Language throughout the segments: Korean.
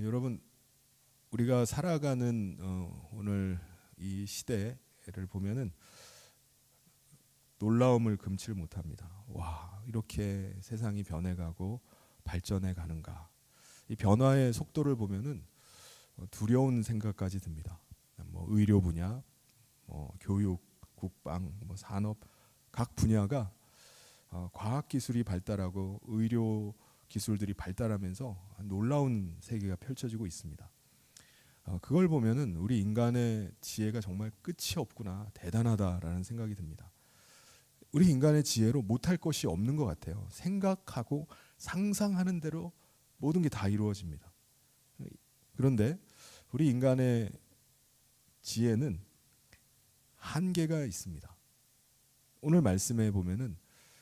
여러분, 우리가 살아가는 오늘 이 시대를 보면은 놀라움을 금치 못합니다. 와, 이렇게 세상이 변해가고 발전해 가는가? 이 변화의 속도를 보면은 두려운 생각까지 듭니다. 뭐 의료 분야, 뭐 교육, 국방, 뭐 산업 각 분야가 과학 기술이 발달하고 의료 기술들이 발달하면서 놀라운 세계가 펼쳐지고 있습니다. 그걸 보면은 우리 인간의 지혜가 정말 끝이 없구나, 대단하다라는 생각이 듭니다. 우리 인간의 지혜로 못할 것이 없는 것 같아요. 생각하고 상상하는 대로 모든 게 다 이루어집니다. 그런데 우리 인간의 지혜는 한계가 있습니다. 오늘 말씀에 보면은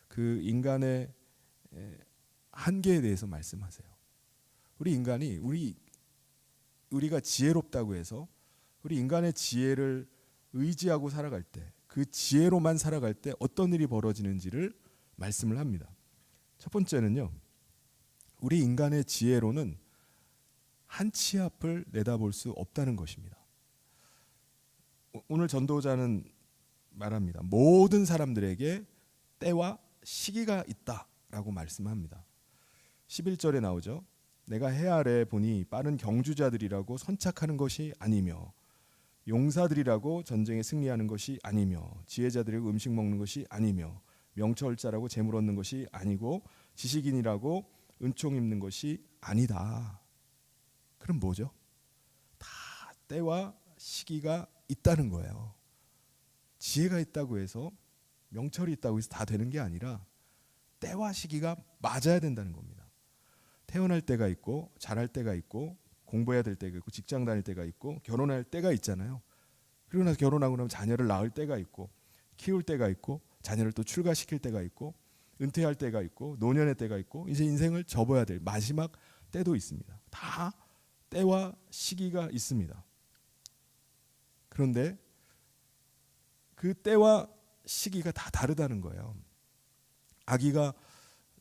그 인간의 한계에 대해서 말씀하세요. 우리 인간이 우리가 지혜롭다고 해서 우리 인간의 지혜를 의지하고 살아갈 때, 그 지혜로만 살아갈 때 어떤 일이 벌어지는지를 말씀을 합니다. 첫 번째는요, 우리 인간의 지혜로는 한 치 앞을 내다볼 수 없다는 것입니다. 오늘 전도자는 말합니다. 모든 사람들에게 때와 시기가 있다라고 말씀합니다. 11절에 나오죠. 내가 해 아래 보니 빠른 경주자들이라고 선착하는 것이 아니며 용사들이라고 전쟁에 승리하는 것이 아니며 지혜자들이라고 음식 먹는 것이 아니며 명철자라고 재물 얻는 것이 아니고 지식인이라고 은총 입는 것이 아니다. 그럼 뭐죠? 다 때와 시기가 있다는 거예요. 지혜가 있다고 해서 명철이 있다고 해서 다 되는 게 아니라 때와 시기가 맞아야 된다는 겁니다. 태어날 때가 있고 자랄 때가 있고 공부해야 될 때가 있고 직장 다닐 때가 있고 결혼할 때가 있잖아요. 그리고 나서 결혼하고 나면 자녀를 낳을 때가 있고 키울 때가 있고 자녀를 또 출가시킬 때가 있고 은퇴할 때가 있고 노년의 때가 있고 이제 인생을 접어야 될 마지막 때도 있습니다. 다 때와 시기가 있습니다. 그런데 그 때와 시기가 다 다르다는 거예요. 아기가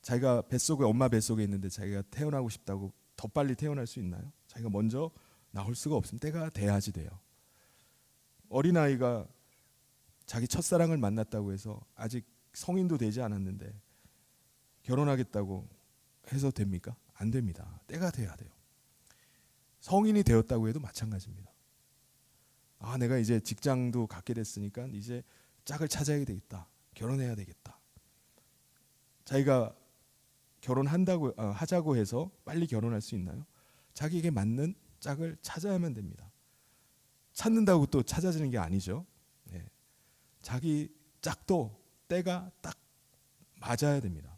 자기가 뱃속에 엄마 뱃속에 있는데 자기가 태어나고 싶다고 더 빨리 태어날 수 있나요? 자기가 먼저 나올 수가 없으면 때가 돼야지 돼요. 어린아이가 자기 첫사랑을 만났다고 해서 아직 성인도 되지 않았는데 결혼하겠다고 해서 됩니까? 안 됩니다. 때가 돼야 돼요. 성인이 되었다고 해도 마찬가지입니다. 내가 이제 직장도 갖게 됐으니까 이제 짝을 찾아야 되겠다. 결혼해야 되겠다. 자기가 하자고 해서 빨리 결혼할 수 있나요? 자기에게 맞는 짝을 찾아야만 됩니다. 찾는다고 또 찾아지는 게 아니죠. 자기 짝도 때가 딱 맞아야 됩니다.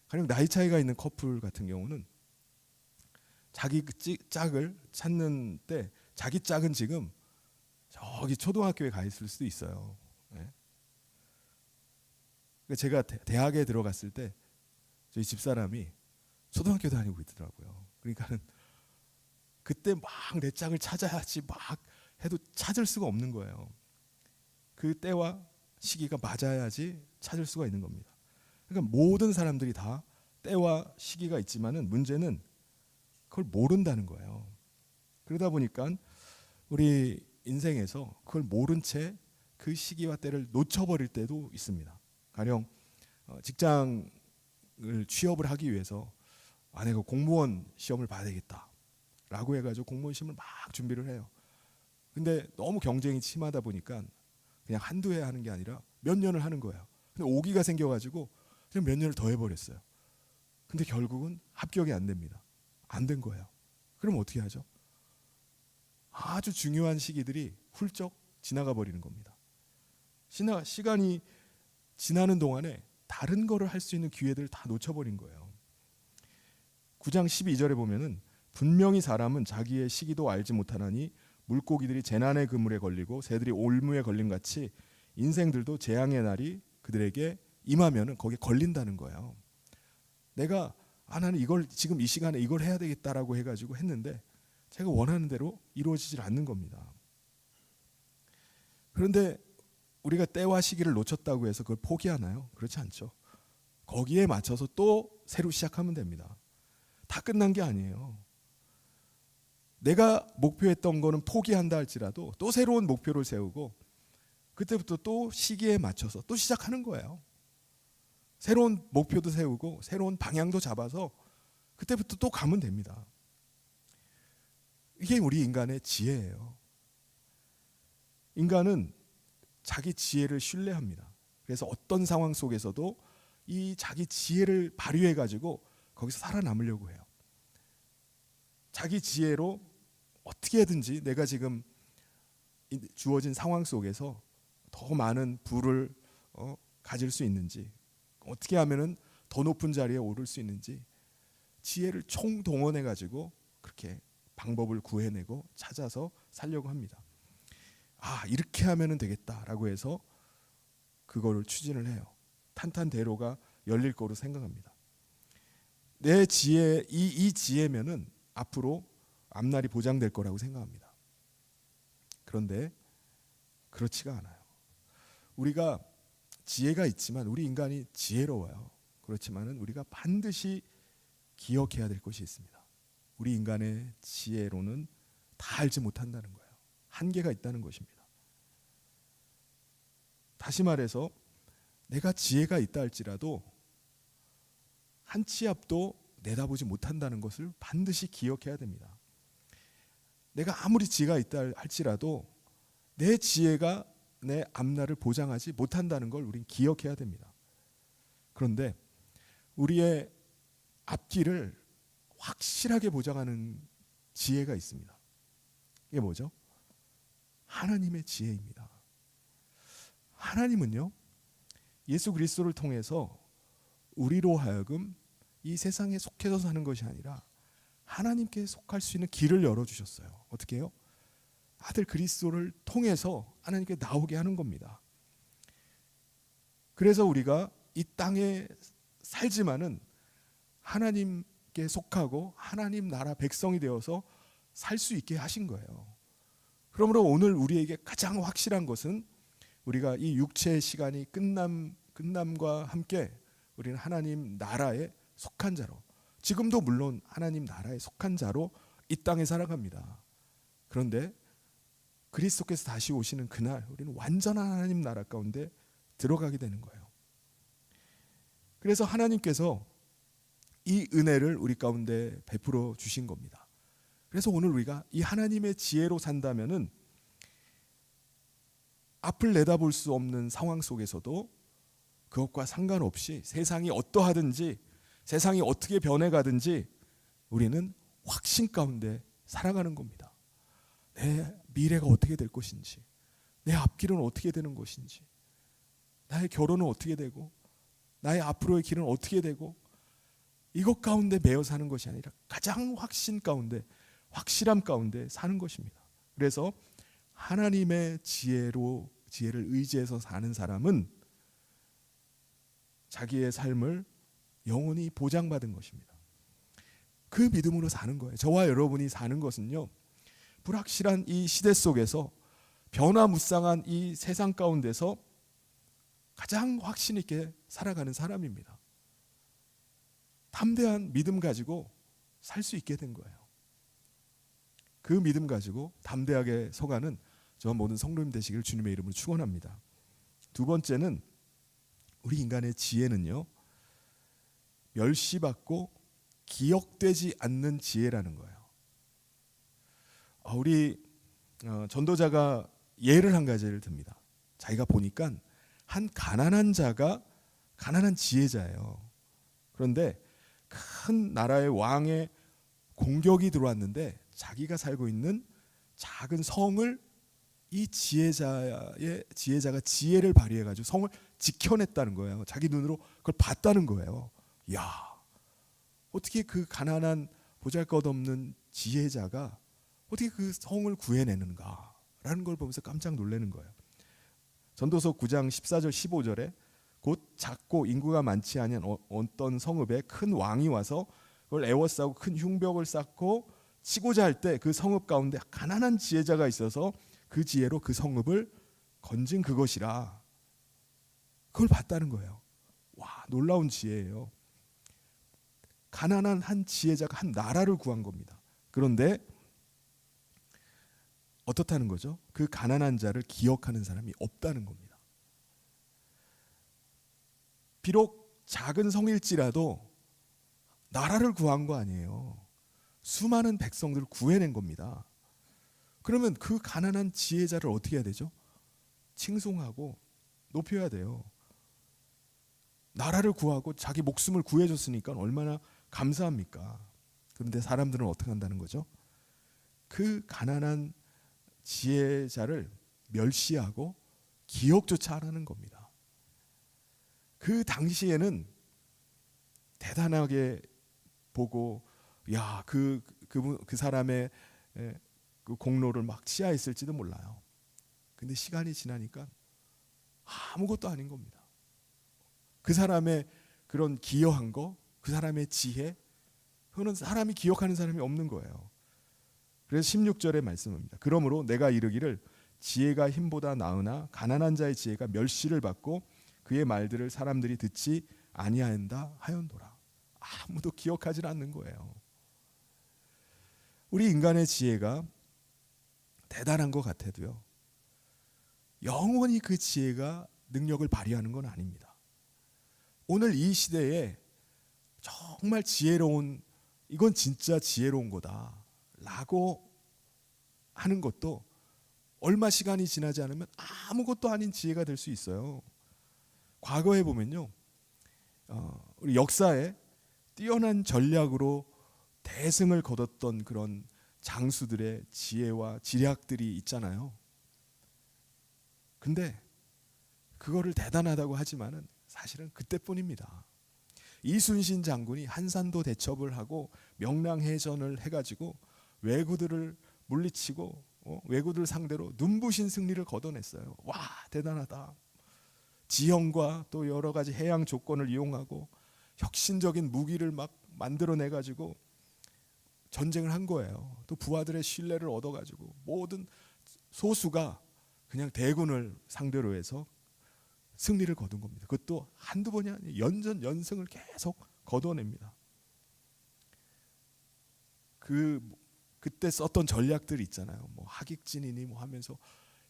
가령 나이 차이가 있는 커플 같은 경우는 자기 짝을 찾는 때 자기 짝은 지금 저기 초등학교에 가 있을 수도 있어요. 제가 대학에 들어갔을 때 저희 집사람이 초등학교 다니고 있더라고요. 그러니까는 그때 막 내 짝을 찾아야지 막 해도 찾을 수가 없는 거예요. 그 때와 시기가 맞아야지 찾을 수가 있는 겁니다. 그러니까 모든 사람들이 다 때와 시기가 있지만은 문제는 그걸 모른다는 거예요. 그러다 보니까 우리 인생에서 그걸 모른 채 그 시기와 때를 놓쳐버릴 때도 있습니다. 가령 직장을 취업을 하기 위해서 내가 공무원 시험을 봐야 되겠다 라고 해가지고 공무원 시험을 막 준비를 해요. 근데 너무 경쟁이 심하다 보니까 그냥 한두 해 하는 게 아니라 몇 년을 하는 거예요. 근데 오기가 생겨가지고 그냥 몇 년을 더 해버렸어요. 근데 결국은 합격이 안 됩니다. 안 된 거예요. 그럼 어떻게 하죠? 아주 중요한 시기들이 훌쩍 지나가 버리는 겁니다. 시간이 지나는 동안에 다른 거를 할 수 있는 기회들을 다 놓쳐버린 거예요. 9장 12절에 보면은 분명히 사람은 자기의 시기도 알지 못하나니 물고기들이 재난의 그물에 걸리고 새들이 올무에 걸린 같이 인생들도 재앙의 날이 그들에게 임하면은 거기에 걸린다는 거예요. 내가 나는 이걸 지금 이 시간에 이걸 해야 되겠다라고 해가지고 했는데 제가 원하는 대로 이루어지질 않는 겁니다. 그런데 우리가 때와 시기를 놓쳤다고 해서 그걸 포기하나요? 그렇지 않죠. 거기에 맞춰서 또 새로 시작하면 됩니다. 다 끝난 게 아니에요. 내가 목표했던 거는 포기한다 할지라도 또 새로운 목표를 세우고 그때부터 또 시기에 맞춰서 또 시작하는 거예요. 새로운 목표도 세우고 새로운 방향도 잡아서 그때부터 또 가면 됩니다. 이게 우리 인간의 지혜예요. 인간은 자기 지혜를 신뢰합니다. 그래서 어떤 상황 속에서도 이 자기 지혜를 발휘해 가지고 거기서 살아남으려고 해요. 자기 지혜로 어떻게든지 내가 지금 주어진 상황 속에서 더 많은 부를 가질 수 있는지, 어떻게 하면은 더 높은 자리에 오를 수 있는지 지혜를 총동원해 가지고 그렇게 방법을 구해내고 찾아서 살려고 합니다. 이렇게 하면은 되겠다라고 해서 그거를 추진을 해요. 탄탄대로가 열릴 거로 생각합니다. 내 지혜, 이 지혜면은 앞으로 앞날이 보장될 거라고 생각합니다. 그런데 그렇지가 않아요. 우리가 지혜가 있지만, 우리 인간이 지혜로워요. 그렇지만은 우리가 반드시 기억해야 될 것이 있습니다. 우리 인간의 지혜로는 다 알지 못한다는 거예요. 한계가 있다는 것입니다. 다시 말해서 내가 지혜가 있다 할지라도 한 치 앞도 내다보지 못한다는 것을 반드시 기억해야 됩니다. 내가 아무리 지혜가 있다 할지라도 내 지혜가 내 앞날을 보장하지 못한다는 걸 우린 기억해야 됩니다. 그런데 우리의 앞길을 확실하게 보장하는 지혜가 있습니다. 이게 뭐죠? 하나님의 지혜입니다. 하나님은요, 예수 그리스도를 통해서 우리로 하여금 이 세상에 속해서 사는 것이 아니라 하나님께 속할 수 있는 길을 열어주셨어요. 어떻게 해요? 아들 그리스도를 통해서 하나님께 나오게 하는 겁니다. 그래서 우리가 이 땅에 살지만은 하나님께 속하고 하나님 나라 백성이 되어서 살 수 있게 하신 거예요. 그러므로 오늘 우리에게 가장 확실한 것은 우리가 이 육체의 시간이 끝남과 함께 우리는 하나님 나라에 속한 자로, 지금도 물론 하나님 나라에 속한 자로 이 땅에 살아갑니다. 그런데 그리스도께서 다시 오시는 그날 우리는 완전한 하나님 나라 가운데 들어가게 되는 거예요. 그래서 하나님께서 이 은혜를 우리 가운데 베풀어 주신 겁니다. 그래서 오늘 우리가 이 하나님의 지혜로 산다면은 앞을 내다볼 수 없는 상황 속에서도 그것과 상관없이 세상이 어떠하든지 세상이 어떻게 변해가든지 우리는 확신 가운데 살아가는 겁니다. 내 미래가 어떻게 될 것인지, 내 앞길은 어떻게 되는 것인지, 나의 결혼은 어떻게 되고 나의 앞으로의 길은 어떻게 되고, 이것 가운데 매여 사는 것이 아니라 가장 확신 가운데, 확실함 가운데 사는 것입니다. 그래서 하나님의 지혜를 의지해서 사는 사람은 자기의 삶을 영원히 보장받은 것입니다. 그 믿음으로 사는 거예요. 저와 여러분이 사는 것은요, 불확실한 이 시대 속에서 변화무쌍한 이 세상 가운데서 가장 확신 있게 살아가는 사람입니다. 담대한 믿음 가지고 살 수 있게 된 거예요. 그 믿음 가지고 담대하게 서가는 저와 모든 성도님 되시기를 주님의 이름으로 축원합니다. 두 번째는 우리 인간의 지혜는요, 멸시받고 기억되지 않는 지혜라는 거예요. 우리 전도자가 예를 한 가지를 듭니다. 자기가 보니까 한 가난한 자가 가난한 지혜자예요. 그런데 큰 나라의 왕의 공격이 들어왔는데 자기가 살고 있는 작은 성을 이 지혜자가 지혜를 발휘해가지고 성을 지켜냈다는 거예요. 자기 눈으로 그걸 봤다는 거예요. 야, 어떻게 그 가난한 보잘것없는 지혜자가 어떻게 그 성을 구해내는가라는 걸 보면서 깜짝 놀라는 거예요. 전도서 9장 14절 15절에 곧 작고 인구가 많지 않은 어떤 성읍에 큰 왕이 와서 그걸 에워싸고 큰 흉벽을 쌓고 치고자 할 때 그 성읍 가운데 가난한 지혜자가 있어서 그 지혜로 그 성읍을 건진 그것이라, 그걸 봤다는 거예요. 와, 놀라운 지혜예요. 가난한 한 지혜자가 한 나라를 구한 겁니다. 그런데 어떻다는 거죠? 그 가난한 자를 기억하는 사람이 없다는 겁니다. 비록 작은 성일지라도 나라를 구한 거 아니에요. 수많은 백성들을 구해낸 겁니다. 그러면 그 가난한 지혜자를 어떻게 해야 되죠? 칭송하고 높여야 돼요. 나라를 구하고 자기 목숨을 구해줬으니까 얼마나 감사합니까? 그런데 사람들은 어떻게 한다는 거죠? 그 가난한 지혜자를 멸시하고 기억조차 안 하는 겁니다. 그 당시에는 대단하게 보고 그 사람의 그 공로를 막 치하했을지도 몰라요. 근데 시간이 지나니까 아무것도 아닌 겁니다. 그 사람의 그런 기여한 거, 그 사람의 지혜, 그거는 사람이 기억하는 사람이 없는 거예요. 그래서 16절의 말씀입니다. 그러므로 내가 이르기를 지혜가 힘보다 나으나 가난한 자의 지혜가 멸시를 받고 그의 말들을 사람들이 듣지 아니한다 하였노라. 아무도 기억하지 않는 거예요. 우리 인간의 지혜가 대단한 것 같아도요, 영원히 그 지혜가 능력을 발휘하는 건 아닙니다. 오늘 이 시대에 정말 지혜로운, 이건 진짜 지혜로운 거다 라고 하는 것도 얼마 시간이 지나지 않으면 아무것도 아닌 지혜가 될 수 있어요. 과거에 보면요, 우리 역사에 뛰어난 전략으로 대승을 거뒀던 그런 장수들의 지혜와 지략들이 있잖아요. 근데 그거를 대단하다고 하지만은 사실은 그때뿐입니다. 이순신 장군이 한산도 대첩을 하고 명랑해전을 해가지고 왜구들을 물리치고 왜구들 상대로 눈부신 승리를 거둬냈어요. 와, 대단하다. 지형과 또 여러 가지 해양 조건을 이용하고 혁신적인 무기를 막 만들어내가지고 전쟁을 한 거예요. 또 부하들의 신뢰를 얻어가지고 모든 소수가 그냥 대군을 상대로 해서 승리를 거둔 겁니다. 그것도 한두 번이 아니에요. 연전 연승을 계속 거둬냅니다. 그때 썼던 전략들이 있잖아요. 뭐 하객진이니 뭐 하면서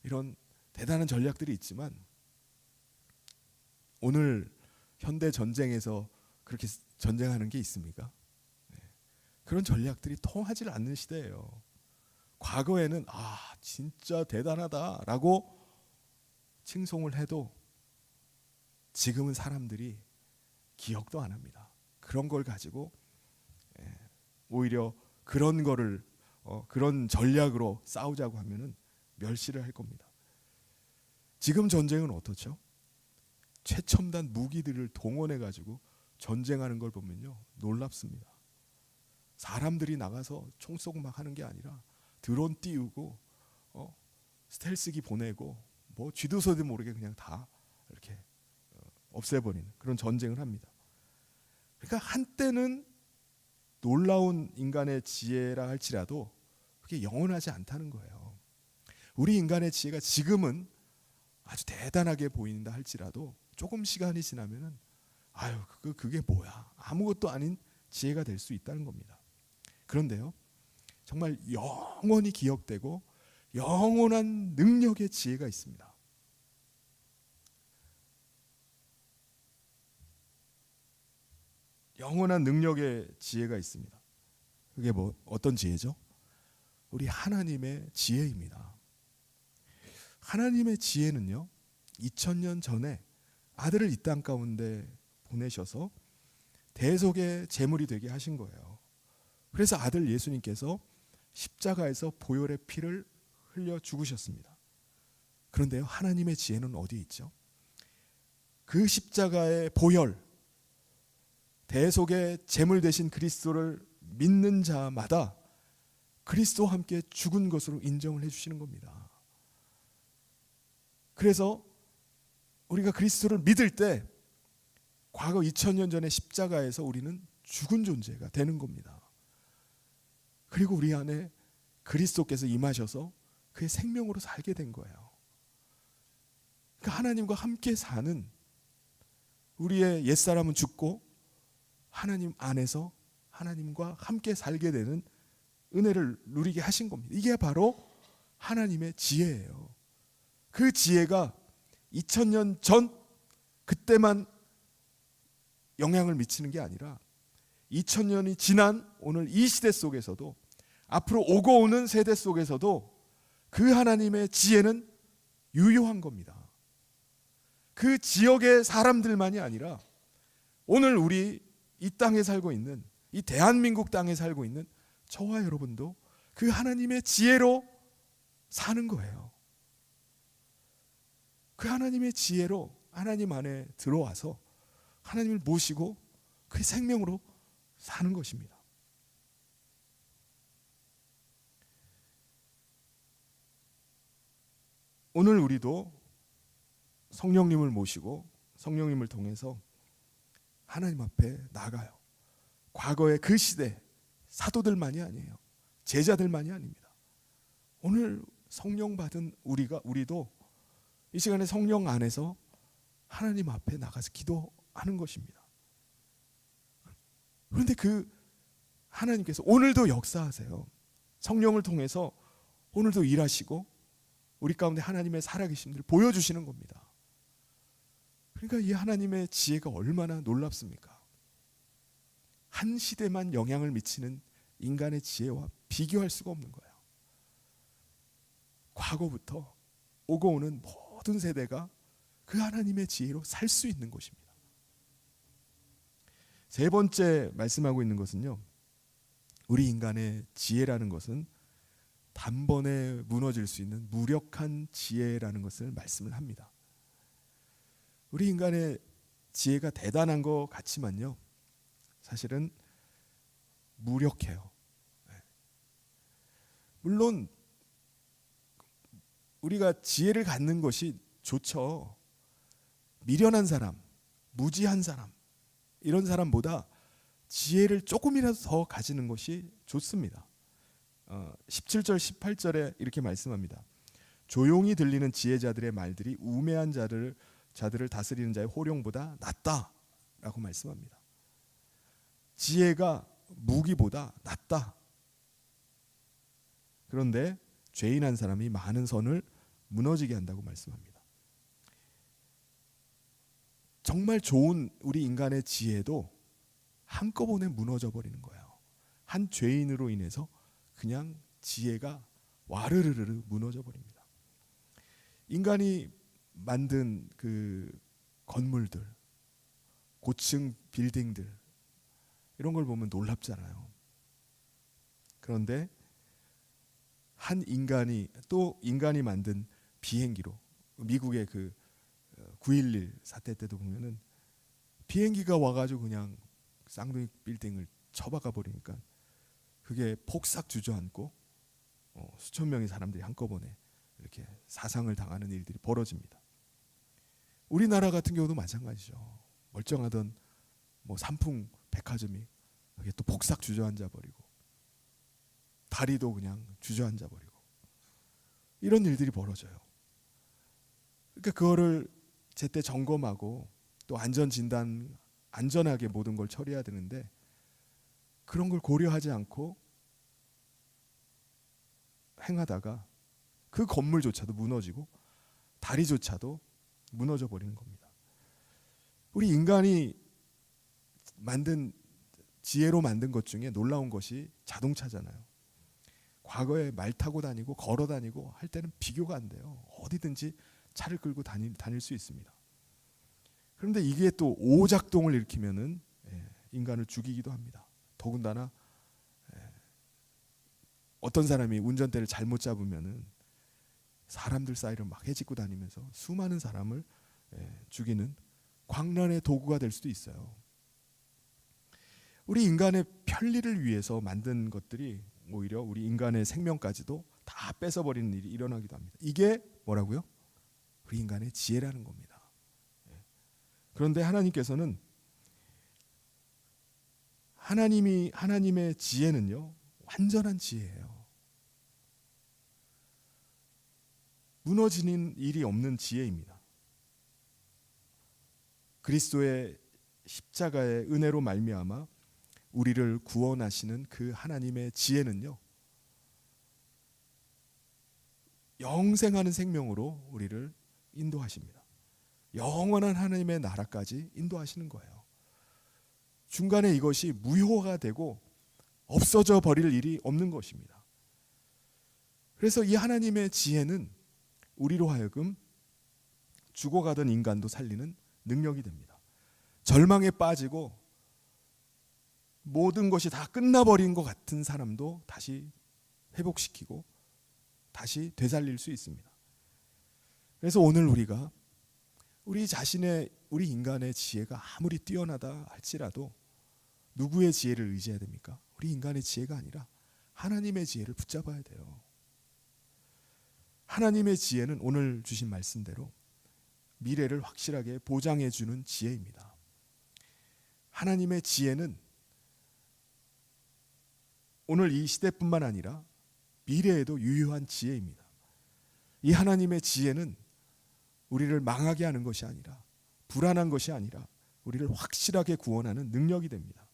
이런 대단한 전략들이 있지만 오늘 현대 전쟁에서 그렇게 전쟁하는 게 있습니까? 그런 전략들이 통하지 않는 시대예요. 과거에는 진짜 대단하다라고 칭송을 해도 지금은 사람들이 기억도 안 합니다. 그런 걸 가지고 오히려 그런 거를 그런 전략으로 싸우자고 하면은 멸시를 할 겁니다. 지금 전쟁은 어떻죠? 최첨단 무기들을 동원해 가지고 전쟁하는 걸 보면요, 놀랍습니다. 사람들이 나가서 총 쏘고 막 하는 게 아니라 드론 띄우고 스텔스기 보내고 뭐 쥐도서도 모르게 그냥 다 이렇게 없애버리는 그런 전쟁을 합니다. 그러니까 한때는 놀라운 인간의 지혜라 할지라도 그게 영원하지 않다는 거예요. 우리 인간의 지혜가 지금은 아주 대단하게 보인다 할지라도 조금 시간이 지나면은 그게 뭐야, 아무것도 아닌 지혜가 될 수 있다는 겁니다. 그런데요, 정말 영원히 기억되고 영원한 능력의 지혜가 있습니다. 영원한 능력의 지혜가 있습니다. 그게 어떤 지혜죠? 우리 하나님의 지혜입니다. 하나님의 지혜는요, 2000년 전에 아들을 이 땅 가운데 보내셔서 대속의 제물이 되게 하신 거예요. 그래서 아들 예수님께서 십자가에서 보혈의 피를 흘려 죽으셨습니다. 그런데요, 하나님의 지혜는 어디에 있죠? 그 십자가의 보혈, 대속의 제물 되신 그리스도를 믿는 자마다 그리스도와 함께 죽은 것으로 인정을 해주시는 겁니다. 그래서 우리가 그리스도를 믿을 때 과거 2000년 전의 십자가에서 우리는 죽은 존재가 되는 겁니다. 그리고 우리 안에 그리스도께서 임하셔서 그의 생명으로 살게 된 거예요. 그러니까 하나님과 함께 사는 우리의 옛사람은 죽고 하나님 안에서 하나님과 함께 살게 되는 은혜를 누리게 하신 겁니다. 이게 바로 하나님의 지혜예요. 그 지혜가 2000년 전 그때만 영향을 미치는 게 아니라 2000년이 지난 오늘 이 시대 속에서도, 앞으로 오고 오는 세대 속에서도 그 하나님의 지혜는 유효한 겁니다. 그 지역의 사람들만이 아니라 오늘 우리 이 땅에 살고 있는, 이 대한민국 땅에 살고 있는 저와 여러분도 그 하나님의 지혜로 사는 거예요. 그 하나님의 지혜로 하나님 안에 들어와서 하나님을 모시고 그 생명으로 사는 것입니다. 오늘 우리도 성령님을 모시고 성령님을 통해서 하나님 앞에 나가요. 과거의 그 시대 사도들만이 아니에요. 제자들만이 아닙니다. 오늘 성령 받은 우리도 이 시간에 성령 안에서 하나님 앞에 나가서 기도하는 것입니다. 그런데 그 하나님께서 오늘도 역사하세요. 성령을 통해서 오늘도 일하시고 우리 가운데 하나님의 살아계심들을 보여주시는 겁니다. 그러니까 이 하나님의 지혜가 얼마나 놀랍습니까? 한 시대만 영향을 미치는 인간의 지혜와 비교할 수가 없는 거예요. 과거부터 오고 오는 모든 세대가 그 하나님의 지혜로 살 수 있는 것입니다. 세 번째 말씀하고 있는 것은요, 우리 인간의 지혜라는 것은 단번에 무너질 수 있는 무력한 지혜라는 것을 말씀을 합니다. 우리 인간의 지혜가 대단한 것 같지만요, 사실은 무력해요. 물론 우리가 지혜를 갖는 것이 좋죠. 미련한 사람, 무지한 사람, 이런 사람보다 지혜를 조금이라도 더 가지는 것이 좋습니다. 17절 18절에 이렇게 말씀합니다. 조용히 들리는 지혜자들의 말들이 우매한 자들을 다스리는 자의 호령보다 낫다라고 말씀합니다. 지혜가 무기보다 낫다. 그런데 죄인 한 사람이 많은 선을 무너지게 한다고 말씀합니다. 정말 좋은 우리 인간의 지혜도 한꺼번에 무너져 버리는 거예요. 한 죄인으로 인해서 그냥 지혜가 와르르르 무너져 버립니다. 인간이 만든 그 건물들, 고층 빌딩들, 이런 걸 보면 놀랍잖아요. 그런데 한 인간이 또 인간이 만든 비행기로, 미국의 그 9.11 사태 때도 보면은 비행기가 와가지고 그냥 쌍둥이 빌딩을 쳐박아 버리니까 그게 폭삭 주저앉고 수천 명의 사람들이 한꺼번에 이렇게 사상을 당하는 일들이 벌어집니다. 우리나라 같은 경우도 마찬가지죠. 멀쩡하던 삼풍 백화점이 그게 또 폭삭 주저앉아 버리고 다리도 그냥 주저앉아 버리고 이런 일들이 벌어져요. 그러니까 그거를 제때 점검하고 또 안전 진단, 안전하게 모든 걸 처리해야 되는데 그런 걸 고려하지 않고 행하다가 그 건물조차도 무너지고 다리조차도 무너져 버리는 겁니다. 우리 인간이 만든 지혜로 만든 것 중에 놀라운 것이 자동차잖아요. 과거에 말 타고 다니고 걸어 다니고 할 때는 비교가 안 돼요. 어디든지 차를 끌고 다닐 수 있습니다. 그런데 이게 또 오작동을 일으키면은 인간을 죽이기도 합니다. 더군다나 어떤 사람이 운전대를 잘못 잡으면은 사람들 사이를 막 헤집고 다니면서 수많은 사람을 죽이는 광란의 도구가 될 수도 있어요. 우리 인간의 편리를 위해서 만든 것들이 오히려 우리 인간의 생명까지도 다 뺏어버리는 일이 일어나기도 합니다. 이게 뭐라고요? 우리 인간의 지혜라는 겁니다. 그런데 하나님께서는 하나님의 지혜는요, 완전한 지혜예요. 무너지는 일이 없는 지혜입니다. 그리스도의 십자가의 은혜로 말미암아 우리를 구원하시는 그 하나님의 지혜는요, 영생하는 생명으로 우리를 인도하십니다. 영원한 하나님의 나라까지 인도하시는 거예요. 중간에 이것이 무효가 되고 없어져 버릴 일이 없는 것입니다. 그래서 이 하나님의 지혜는 우리로 하여금 죽어가던 인간도 살리는 능력이 됩니다. 절망에 빠지고 모든 것이 다 끝나버린 것 같은 사람도 다시 회복시키고 다시 되살릴 수 있습니다. 그래서 오늘 우리가 우리 인간의 지혜가 아무리 뛰어나다 할지라도 누구의 지혜를 의지해야 됩니까? 우리 인간의 지혜가 아니라 하나님의 지혜를 붙잡아야 돼요. 하나님의 지혜는 오늘 주신 말씀대로 미래를 확실하게 보장해 주는 지혜입니다. 하나님의 지혜는 오늘 이 시대뿐만 아니라 미래에도 유효한 지혜입니다. 이 하나님의 지혜는 우리를 망하게 하는 것이 아니라, 불안한 것이 아니라 우리를 확실하게 구원하는 능력이 됩니다.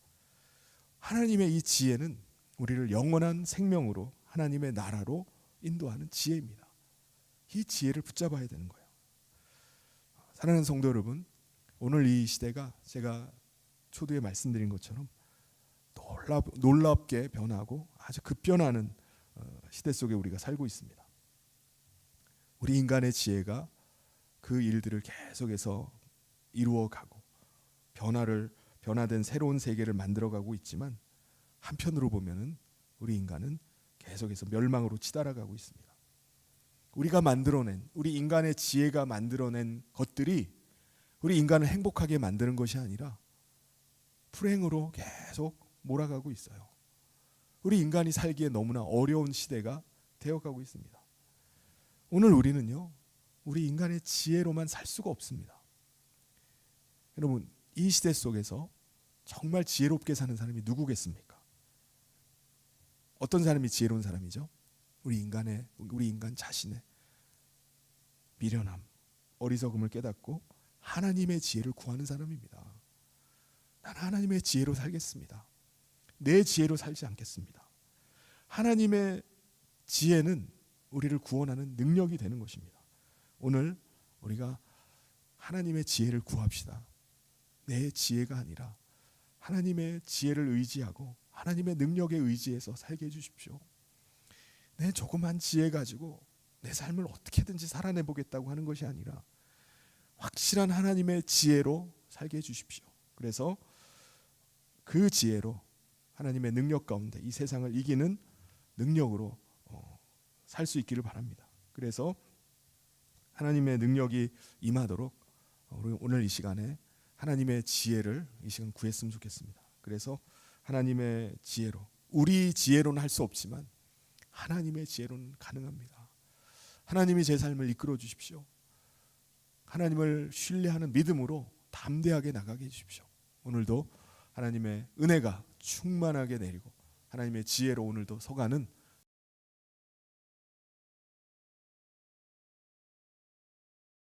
하나님의 이 지혜는 우리를 영원한 생명으로 하나님의 나라로 인도하는 지혜입니다. 이 지혜를 붙잡아야 되는 거예요. 사랑하는 성도 여러분, 오늘 이 시대가 제가 초두에 말씀드린 것처럼 놀랍게 변하고 아주 급변하는 시대 속에 우리가 살고 있습니다. 우리 인간의 지혜가 그 일들을 계속해서 이루어가고 변화된 새로운 세계를 만들어가고 있지만, 한편으로 보면은 우리 인간은 계속해서 멸망으로 치달아가고 있습니다. 우리 인간의 지혜가 만들어낸 것들이 우리 인간을 행복하게 만드는 것이 아니라 불행으로 계속 몰아가고 있어요. 우리 인간이 살기에 너무나 어려운 시대가 되어가고 있습니다. 오늘 우리는요, 우리 인간의 지혜로만 살 수가 없습니다. 여러분, 이 시대 속에서 정말 지혜롭게 사는 사람이 누구겠습니까? 어떤 사람이 지혜로운 사람이죠? 우리 인간 자신의 미련함, 어리석음을 깨닫고 하나님의 지혜를 구하는 사람입니다. 난 하나님의 지혜로 살겠습니다. 내 지혜로 살지 않겠습니다. 하나님의 지혜는 우리를 구원하는 능력이 되는 것입니다. 오늘 우리가 하나님의 지혜를 구합시다. 내 지혜가 아니라 하나님의 지혜를 의지하고 하나님의 능력에 의지해서 살게 해주십시오. 내 조그만 지혜 가지고 내 삶을 어떻게든지 살아내보겠다고 하는 것이 아니라 확실한 하나님의 지혜로 살게 해주십시오. 그래서 그 지혜로 하나님의 능력 가운데 이 세상을 이기는 능력으로 살 수 있기를 바랍니다. 그래서 하나님의 능력이 임하도록 오늘 이 시간에 하나님의 지혜를 이 시간 구했으면 좋겠습니다. 그래서 하나님의 지혜로, 우리 지혜로는 할 수 없지만 하나님의 지혜로는 가능합니다. 하나님이 제 삶을 이끌어 주십시오. 하나님을 신뢰하는 믿음으로 담대하게 나가게 해주십시오. 오늘도 하나님의 은혜가 충만하게 내리고 하나님의 지혜로 오늘도 서가는